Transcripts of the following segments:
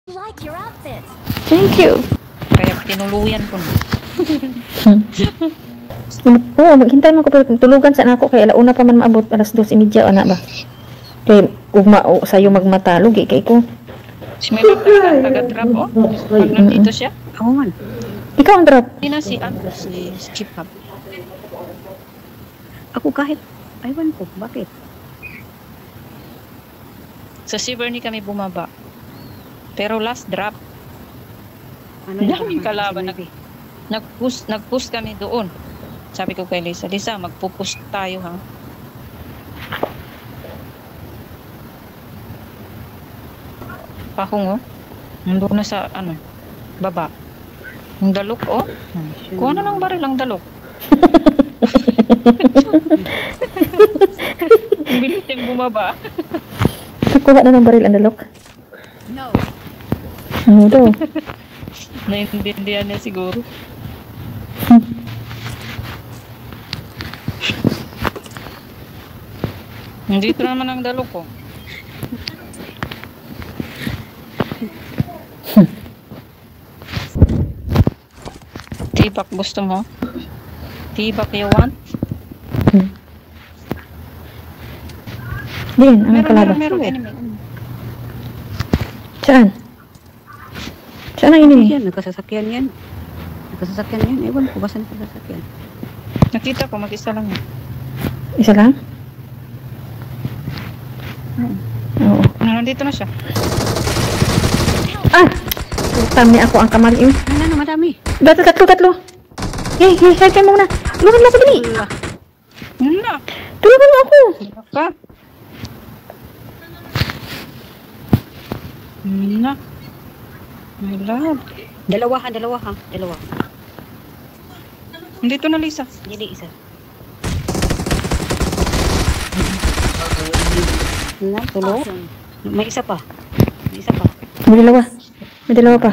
Like your outfit. Thank you. Kaya tinuluyan ko na. Oo, maghintay mo ko pero tulugan sa ako kay alauna pa man maabot alas 2:30 ana ba. Kay ugma sayo magmatalo kay ko. Si may taga-drop Pag nandito siya, ako man. Ikaw ang drop. Hindi na si Skip Hub. Ako kahit, aywan ko, bakit? Sa Siberni kami bumaba. Pero last drop, daming kalaban. Nag-push kami doon. Sabi ko kay Lisa, magpupush tayo ha. Pakong nandun na sa baba. Ang dalok kuha na ng baril ang dalok. Ang bilis yung bumaba. Kuha na ng baril ang dalok. No. Ano daw? Naintindihan niya siguro. Dito naman ang dalok ko. Tibak gusto mo? Tibak you want? Din, ang kalaban. Meron enemy. Saan? Saan ang ini? Yan, nagkasasakyan yan. Ewan ko, basta nagkasasakyan. Nakita ko, mag-isa lang yan. Isa lang? Oo. Nandito na siya. Ah! Tami ako ang kamali yun. Ano, madami. Tatlo. Hey, side mo muna. Tulungan mo ako dali. Wala. Tulungan mo ako. Ka? Wala. My love. Dalawa ha. Nandito na, Lisa. Jadi isa. Na, tulo. Awesome. May isa pa. May dalawa pa.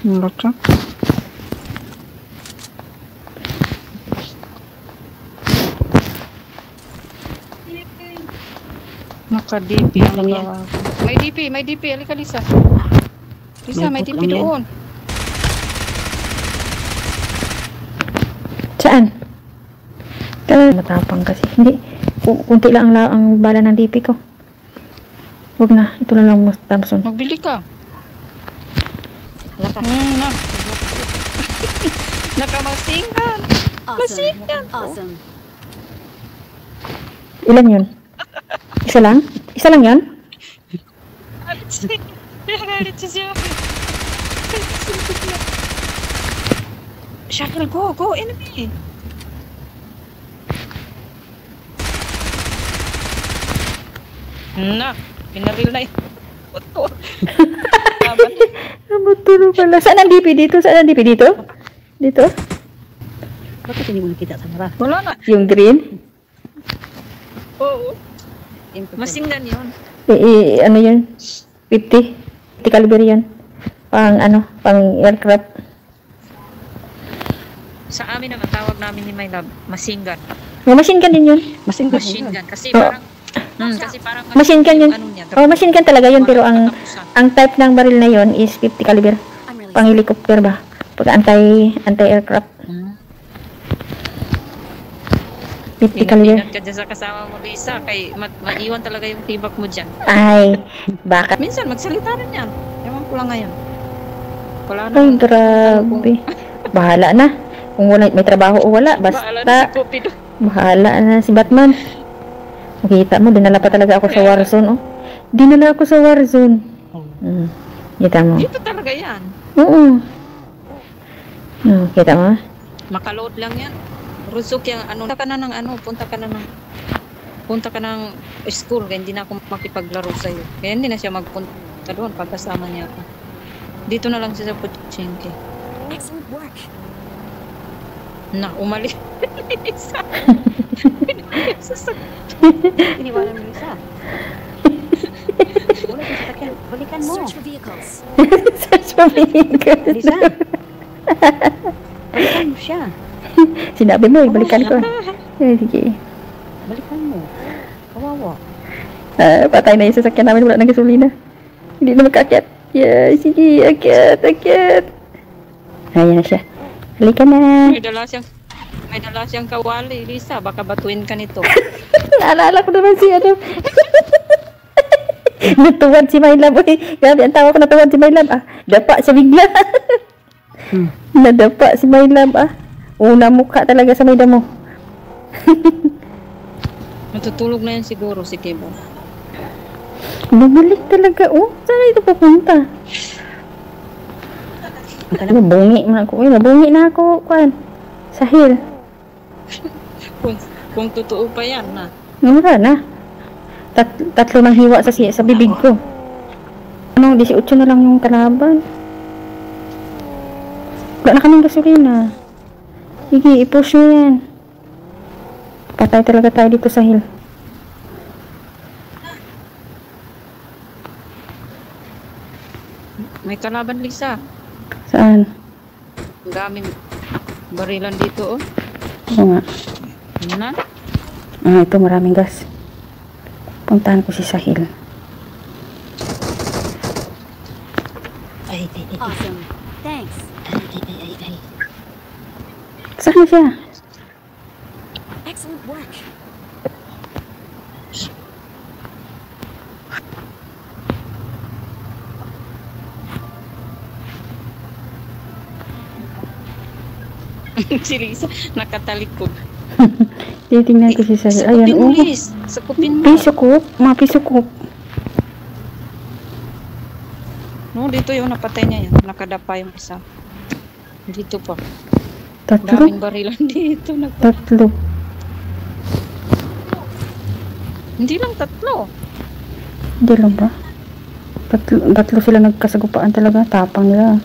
Wala ka. Naka-DP ang gawa. May DP. Halika, Lisa. Lisa, may May DP put lang yan. doon. Saan? Matapang kasi. Hindi. Kunti lang ang bala ng DP ko. Huwag na. Ito na lang mo, Thompson. Magbili ka. Halaka. Na. Nakamasingan. Masingan. Awesome. Ilan yun? Isa lang? Isa lang yan? Shuttle, go, enemy. Na, pinaril na yun. Puto. Nabuturo pala. Saan ang DP dito? Dito? Bakit hindi mo nakita sa mara? Wala na. Yung green? Oo. Masinggan yun. Ano yun? 50? 50 caliber yun. Pang aircraft. Sa amin naman, tawag namin ni My Love, masinggan. May machine gun din yun. Masing Machine gun. Kasi Oo. parang, Machine gun yun. ano niya, Oh, machine gun talaga yun. Pero ang katapusan. type ng baril na yun is 50 caliber. I'm really Pang helicopter ba? Pag anti-aircraft. Hmm. 50 caliber. Ingat ka dyan sa kasama mo, Lisa, kay maiwan talaga yung tibak mo dyan. Ay, baka. Minsan, magsalita rin yan. Ewan ko lang ngayon. Wala na. Ay, grabe. Bahala na. Kung wala, may trabaho o wala, Bahala na si basta Cupido. bahala na si Batman. Makita mo, dinala pa talaga ako sa Warzone, oh. Dinala ako sa Warzone. Kita mo. Dito talaga yan. Oo. Kita mo. Makaload lang yan. Rusok yung punta ka ng school, kaya hindi na ako makipaglaro sa'yo. Kaya hindi na siya magpunta doon pagkasama niya ako. Dito na lang siya sa Pochinki. excellent work. Na, umalis. Iniwanan mo isa. Wala sa sakyan. Balikan mo. Search for vehicles. Search for vehicle. Lisa. Balikan mo siya. Sinabi mo, ibalikan ko. Eh, sige. Balikan mo. Kawawa. Patay na yung sasakyan namin, wala nang gasolina. Hindi na makaakyat. Yeah, sige, akyat. Ayan na siya. Halika na. May dala siyang kawali, Lisa. Baka batuin ka nito. Naalala ko naman si ano. Natuwad si Mylam. Uy, grabe, ang tawa ko natuwad si Mylam. Dapa siya bigla. Nadapa si Mylam. Una mukha talaga sa may damo. Natutulog na yan siguro si Kibo. Bumalik talaga. Saan ito pupunta? Nabungi na ako. Nabungi na ako. Sahil. Kung totoo pa yan, na. Mura na. Tatlo nang hiwa sa bibig ko. 18 na lang yung kalaban. Wala na kaming gasolina. Sige, i-push mo yan. Patay talaga tayo dito sa hill. May kalaban, Lisa. Saan? Ang daming barilan dito, oh. Oo nga. Ano na? Ito maraming gas. Puntahan ko si Sahil. Awesome. Thanks. Saan na siya? Excellent work. Si Lisa, nakatalikod. Titingnan ko si Sahil. Ayan, Sakupin mo, Liz. Sakupin mo. Pisukop. Mga pisukop. No, dito yung napatay niya yan. Nakadapa yung isa. Dito pa. Tatlo? Daming barilan dito. Tatlo. Hindi lang tatlo. Hindi lang ba? Tatlo sila nagkasagupaan talaga. Tapang nila.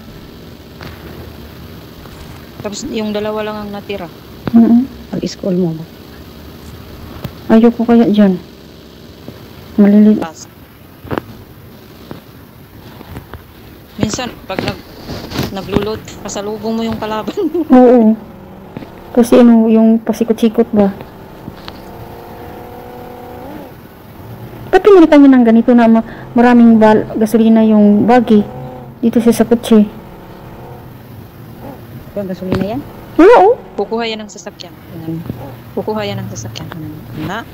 Tapos yung dalawa lang ang natira. Pag-school mo ba? Ayoko kaya dyan. Malilit. Pas. Minsan, pag naglulot, pasalubong mo yung kalaban mo. Oo. Kasi yung pasikot-sikot ba? Ba't pinilitan niyo ng ganito na maraming gasolina yung buggy dito sa kotse? Yung gasolina yan? Oo. Kukuha yan ng sasakyan. Kukuha yan ng sasakyan. Na?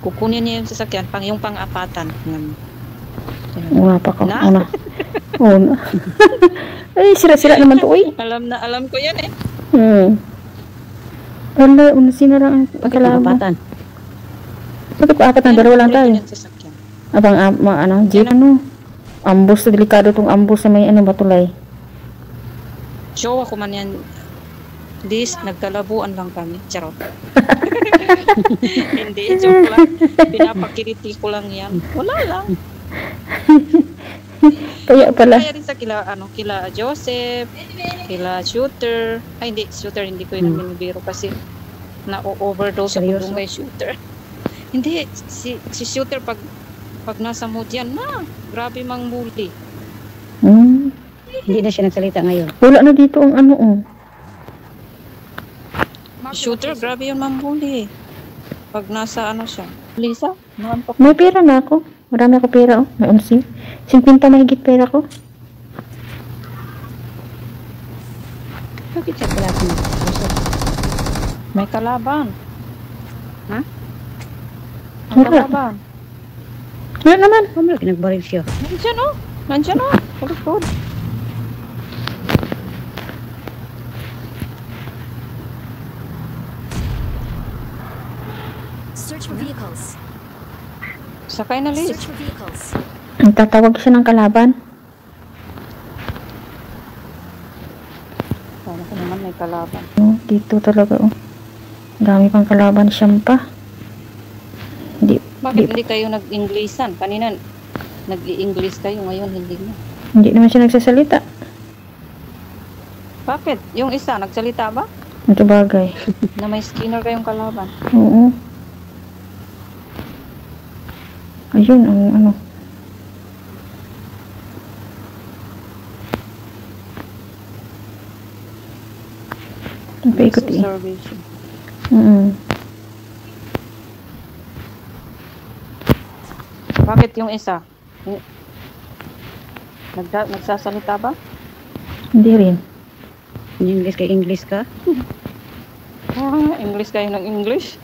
Kukunin niya yung sasakyan, yung pang-apatan. Una pa ko. Na? Una. Una. Ay, sira-sira naman to, uy. Alam ko yan eh. Wala, sinara ang Bakit kalaban. napatan? Bakit ko apat na dalawa lang tayo? Yung sasakyan. Abang, jeep, ambus, delikado tong ambus sa may batulay. Show ako man yan. This, nagkalabuan lang kami. Charot. Hindi, joke lang. Pinapakiriti ko lang yan. Wala lang. Kaya pala. Kaya rin sa kila Joseph, kila Shooter. Ay, hindi, Shooter, hindi ko yun binibiro kasi na-overdose ako Seryoso? doon kay Shooter. Hindi, si Shooter pag nasa mood yan, grabe mang bully. Hindi na siya nagsalita ngayon. Wala na dito ang Shooter, grabe yun mang bully. Pag nasa siya. Lisa, naantok. May pera na ako. Marami ako pera, May 11. 50 mahigit pera ko. Bakit siya pala mo? May kalaban. Ha? Ang Wala. kalaban. Wala naman. Kamala, kinagbaril siya. Nandiyan o. Pagkod. Search for vehicles. Sakay na, Liz. Search for vehicles. Ang tatawag siya ng kalaban. Kala ko naman may kalaban. Dito talaga, Dami pang kalaban siyang pa. Bakit hindi kayo nag-Inglesan? Kanina, nag-i-English kayo. Ngayon, hindi na. Hindi naman siya nagsasalita. Bakit? Yung isa, nagsalita ba? Ito bagay. Na may Skinner kayong kalaban. Oo. Ayun, ang Ang paikot eh. Observation. Bakit yung isa? Nagsasalita ba? Hindi rin. English kay English ka? English kayo ng English?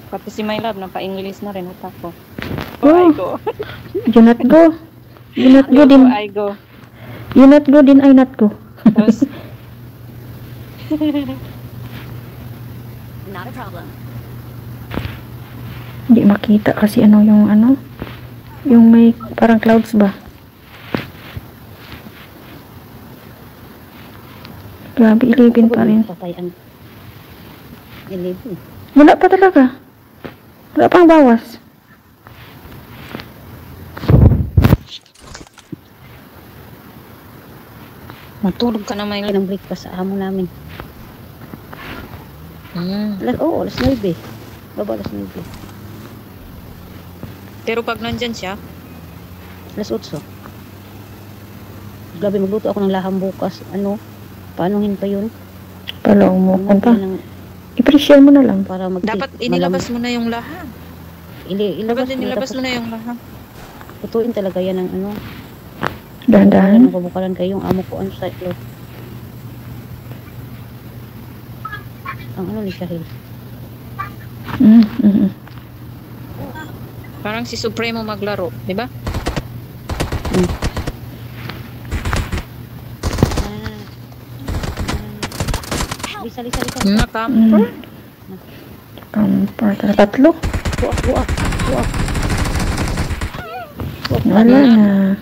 Pati si My Love, napa-English na rin at ako. Oh. I go. You not go. You not go din. I go. You not go din, I not go. Tapos, Not a problem. Hindi makita kasi yung may parang clouds ba? Grabe, 11 pa rin. Patay ang 11. Wala pa talaga. Wala pang bawas. matulog ka na My Love. Ng breakfast sa amo namin. Alas 9. Baba alas 9. Pero pag nandyan siya, Alas 8. Grabe, magluto ako ng laham bukas. Paanuhin pa yun? Palong mo. Ano Pa? ng- I-pressure mo na lang. Para dapat inilabas mo na yung laham. Ilabas Dapat inilabas mo na yung laham. Putuin talaga yan ng Dahan-dahan. Mabukalan kayo yung amo ko sa ilo. Ang ni Shahil. Parang si Supremo maglaro, di ba? Lisa. Nakamper. Kamper. Tatlo. Buak. Wala na.